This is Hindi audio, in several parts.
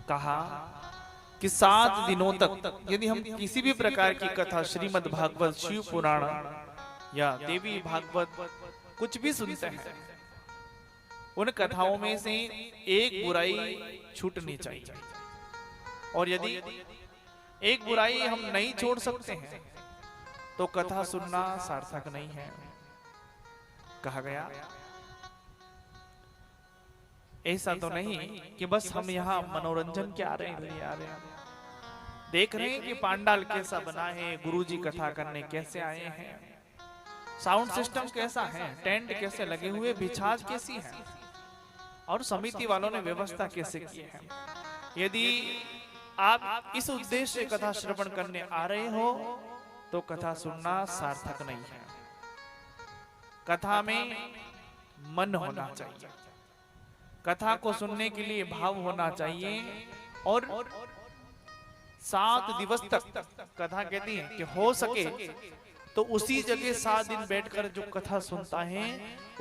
कहा कि 7 दिनों तक यदि हम किसी भी प्रकार की कथा श्रीमद् भागवत, शिव पुराण या देवी भागवत कुछ भी सुनते हैं, उन कथाओं में से एक बुराई छूटनी चाहिए। और यदि एक बुराई हम नहीं छोड़ सकते हैं तो कथा सुनना सार्थक नहीं है। कहा गया ऐसा तो नहीं कि बस हम यहाँ मनोरंजन के आ रहे हैं, देख रहे हैं कि पांडाल कैसा बना है, गुरुजी कथा करने कैसे आए हैं, साउंड सिस्टम कैसा है, टेंट कैसे लगे हुए, बिछाज कैसी है, और समिति वालों ने व्यवस्था कैसे की है। यदि आप इस उद्देश्य से कथा श्रवण करने आ रहे हो तो कथा सुनना सार्थक नहीं है। कथा में मन होना चाहिए, कथा को सुनने के लिए भाव होना चाहिए। और 7 दिवस तक कथा कहती है कि हो सके तो उसी जगह 7 दिन बैठकर जो कथा सुनता है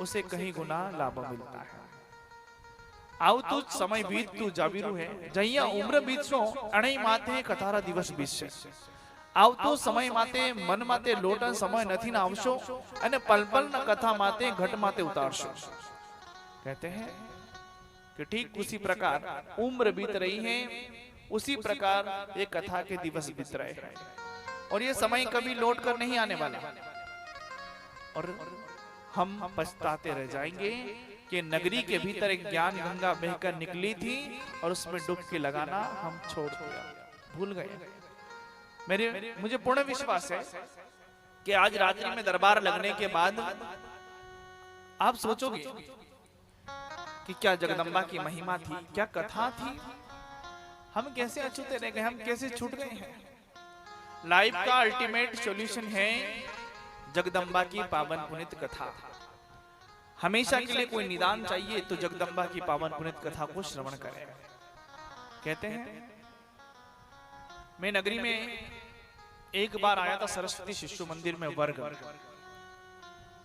उसे कहीं गुना लाभ मिलता है। आवतु समय बीतતું જાવીરું है, જઅહીંયા ઉમ્ર બીતશો અણઈ માથે કથારા દિવસ બીતશે। આવતો સમય માતે મન માતે લોટન સમય નથી ના આવશો અને પલપલના કથા માતે ઘટ માતે ઉતારશો। कहते हैं कि ठीक उसी प्रकार उम्र बीत रही है, उसी प्रकार ये कथा के दिवस बीत रहे हैं और ये समय कभी लौट कर नहीं आने वाला। और हम पछताते रह जाएंगे कि नगरी के भीतर एक ज्ञान गंगा बहकर निकली थी और उसमें डुबकी लगाना हम छोड़ दिया, भूल गए। मुझे पूर्ण विश्वास है कि आज रात्रि में दरबार लगने के बाद आप सोचोगे कि क्या जगदम्बा की महिमा थी, क्या कथा थी, हम कैसे अछूते रह गए, हम कैसे छूट गए हैं। लाइफ का अल्टीमेट सॉल्यूशन है जगदम्बा की पावन पुनित कथा। हमेशा के लिए कोई निदान चाहिए तो जगदम्बा की पावन पुनित कथा को श्रवण करें। कहते हैं मैं नगरी में एक बार आया था सरस्वती शिशु मंदिर में वर्ग,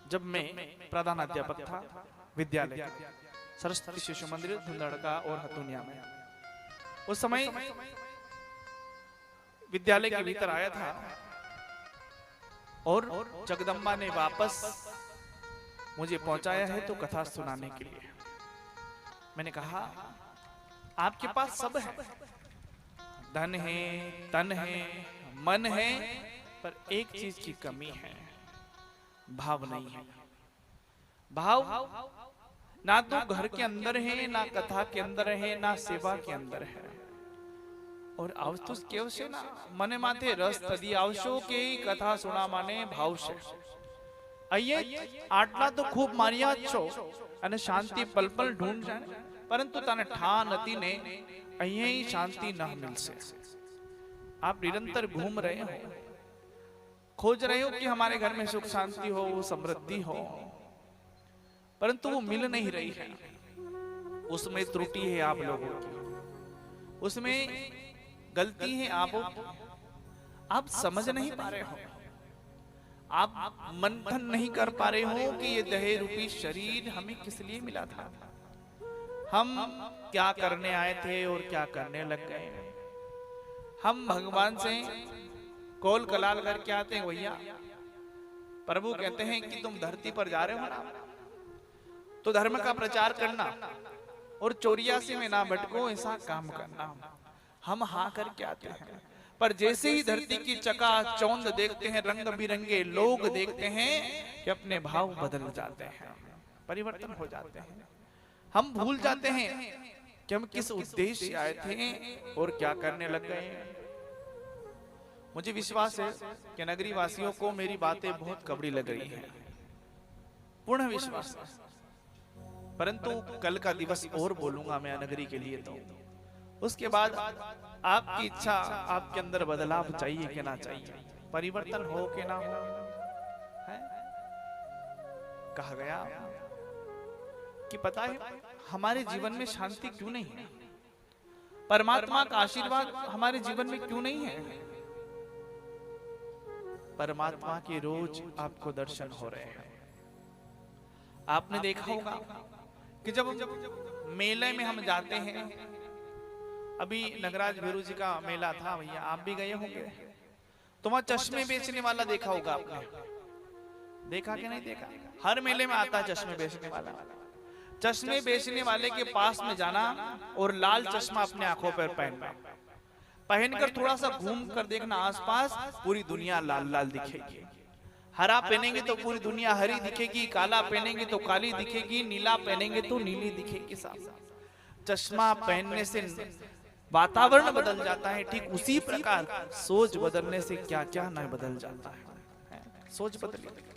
जब मैं प्रधान अध्यापक था विद्यालय सरस्वती शिशु मंदिर धुंधड़का और हतुनिया में। उस समय विद्यालय के भीतर आया था और जगदम्बा ने वापस मुझे पहुंचाया है तो कथा सुनाने के लिए। मैंने कहा आपके पास सब है, धन है, तन है, मन है, पर एक चीज की कमी है, भाव नहीं है। भाव ना तो घर के अंदर है, ना कथा के अंदर है, ना सेवा के अंदर है। और आवस्तु केव से ना मने माथे रस तदी आवशो के कथा सुना माने भाव से। अये आटला तो खूब मारिया छो अने शांति पलपल ढूंढ जाए, परंतु तने ठा नती ने अये ही शांति न मिलसे। आप निरंतर घूम रहे हो, खोज रहे हो कि हमारे घर में सुख शांति हो, समृद्धि हो, परंतु वो मिल नहीं रही है। उसमें त्रुटि है आप लोगों की, उसमें गलती है आप समझ नहीं पा रहे हो, आप मंथन नहीं कर पा रहे हो कि ये दहे रूपी शरीर हमें किस लिए मिला था, हम क्या करने आए थे और क्या करने लग गए। हम भगवान से कौल कलाल करके आते हैं, भैया प्रभु कहते हैं कि तुम धरती पर जा रहे हो ना तो धर्म का प्रचार करना और चौरियासी में ना भटको, ऐसा काम करना। हम हाँ करके आते हैं, पर जैसे ही धरती की चकाचौंध देखते हैं, रंग बिरंगे लोग देखते हैं कि अपने भाव बदल जाते हैं, परिवर्तन हो जाते हैं। हम भूल जाते हैं कि हम किस उद्देश्य से आए थे और क्या करने लग गए। मुझे विश्वास है कि नगरी वासियों को मेरी बातें बहुत कबड़ी लग रही हैं, पूर्ण विश्वास है। परंतु कल का दिवस और बोलूंगा मैं नगरी के लिए, तो उसके बाद आपकी इच्छा, आपके अंदर बदलाव चाहिए कि ना चाहिए, परिवर्तन हो कि ना हो। है कहा गया कि पता है हमारे जीवन में शांति क्यों नहीं है, परमात्मा का आशीर्वाद हमारे जीवन में क्यों नहीं है। परमात्मा के रोज आपको दर्शन हो रहे हैं। आपने देखा होगा कि जब मेले में हम जाते हैं, अभी नगराज भेरू जी का मेला था भैया, आप भी गए होंगे, तो वहां चश्मे बेचने वाला देखा होगा आपने, देखा कि नहीं देखा? हर मेले में आता है चश्मे बेचने वाला। चश्मे बेचने वाले के पास में जाना और लाल चश्मा अपने आंखों पर पहनना, पहनकर थोड़ा सा घूम कर देखना आसपास, पूरी दुनिया लाल लाल दिखेगी। हरा पहनेंगे तो पूरी दुनिया हरी दिखेगी, काला पहनेंगे तो काली दिखेगी, नीला पहनेंगे तो नीली दिखेगी। साहब चश्मा पहनने से वातावरण बदल जाता है, ठीक उसी प्रकार सोच बदलने से क्या क्या न बदल जाता है। सोच बदली।